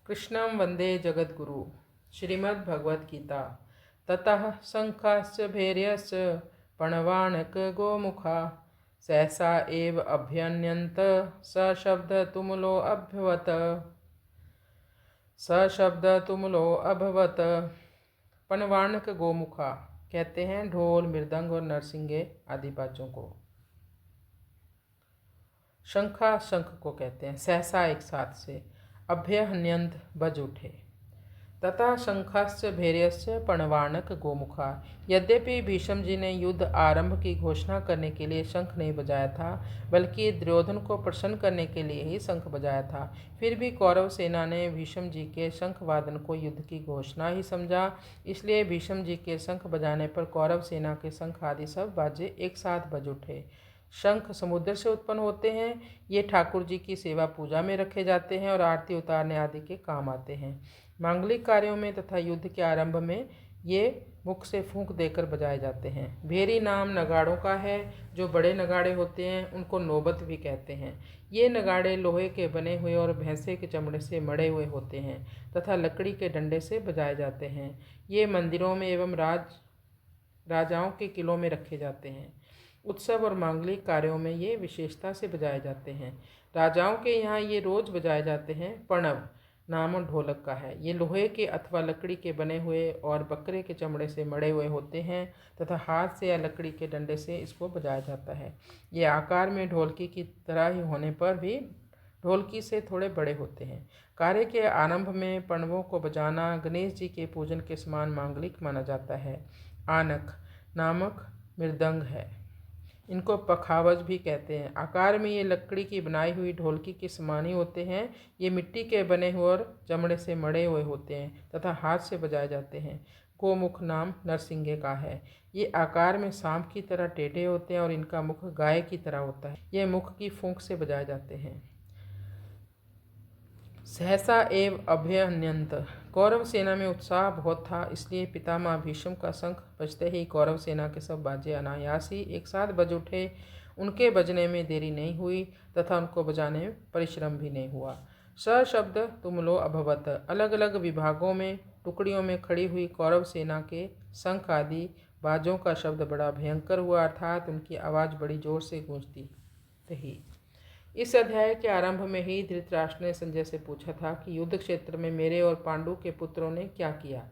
कृष्णं वंदे जगद्गुरु। श्रीमद्भगवद्गीता। ततः शंखाश्च भैर्यश्च पणवानक गोमुखा सहसा एव अभ्यन्यन्त सशब्दतुमुलो अभवत। पणवानक गोमुखा कहते हैं ढोल, मृदंग और नरसिंगे आदि बाजों को। शंखा शंख को कहते हैं। सहसा एक साथ से, अभ्यहन्यंत बज उठे। तथा शंखाश्च भैर्यश्च पणवानक गोमुखा। यद्यपि भीष्म जी ने युद्ध आरंभ की घोषणा करने के लिए शंख नहीं बजाया था, बल्कि दुर्योधन को प्रसन्न करने के लिए ही शंख बजाया था, फिर भी कौरव सेना ने भीष्म जी के शंख वादन को युद्ध की घोषणा ही समझा। इसलिए भीष्म जी के शंख बजाने पर कौरव सेना के शंख आदि सब बाजे एक साथ बज उठे। शंख समुद्र से उत्पन्न होते हैं। ये ठाकुर जी की सेवा पूजा में रखे जाते हैं और आरती उतारने आदि के काम आते हैं। मांगलिक कार्यों में तथा युद्ध के आरंभ में ये मुख से फूंक देकर बजाए जाते हैं। भेरी नाम नगाड़ों का है। जो बड़े नगाड़े होते हैं उनको नौबत भी कहते हैं। ये नगाड़े लोहे के बने हुए और भैंसे के चमड़े से मढ़े हुए होते हैं तथा लकड़ी के डंडे से बजाए जाते हैं। ये मंदिरों में एवं राजाओं के किलों में रखे जाते हैं। उत्सव और मांगलिक कार्यों में ये विशेषता से बजाए जाते हैं। राजाओं के यहाँ ये रोज बजाए जाते हैं। प्रणव नाम ढोलक का है। ये लोहे के अथवा लकड़ी के बने हुए और बकरे के चमड़े से मढ़े हुए होते हैं तथा हाथ से या लकड़ी के डंडे से इसको बजाया जाता है। ये आकार में ढोलकी की तरह ही होने पर भी ढोलकी से थोड़े बड़े होते हैं। कार्य के आरंभ में प्रणवों को बजाना गणेश जी के पूजन के समान मांगलिक माना जाता है। आनक नामक मृदंग है। इनको पखावज भी कहते हैं। आकार में ये लकड़ी की बनाई हुई ढोलकी के समान ही होते हैं। ये मिट्टी के बने हुए और चमड़े से मढ़े हुए होते हैं तथा हाथ से बजाए जाते हैं। गोमुख नाम नरसिंगे का है। ये आकार में सांप की तरह टेढ़े होते हैं और इनका मुख गाय की तरह होता है। ये मुख की फूंक से बजाए जाते हैं। सहसा एव अभ्यन्यंत। कौरव सेना में उत्साह बहुत था, इसलिए पितामह भीष्म का शंख बजते ही कौरव सेना के सब बाजे अनायास ही एक साथ बज उठे। उनके बजने में देरी नहीं हुई तथा उनको बजाने में परिश्रम भी नहीं हुआ। स शब्द तुमलो अभवत। अलग अलग विभागों में टुकड़ियों में खड़ी हुई कौरव सेना के शंख आदि बाजों का शब्द बड़ा भयंकर हुआ, अर्थात उनकी आवाज़ बड़ी जोर से गूंजती रही। इस अध्याय के आरंभ में ही धृतराष्ट्र ने संजय से पूछा था कि युद्ध क्षेत्र में मेरे और पांडु के पुत्रों ने क्या किया।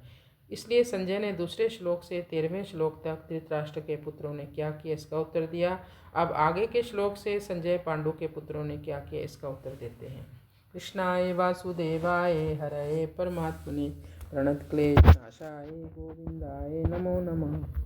इसलिए संजय ने दूसरे श्लोक से 13वें श्लोक तक धृतराष्ट्र के पुत्रों ने क्या किया इसका उत्तर दिया। अब आगे के श्लोक से संजय पांडु के पुत्रों ने क्या किया इसका उत्तर देते हैं। कृष्णाय वासुदेवाय हरये परमात्मने प्रणतक्लेशनाशाय गोविंदाय नमो नमः।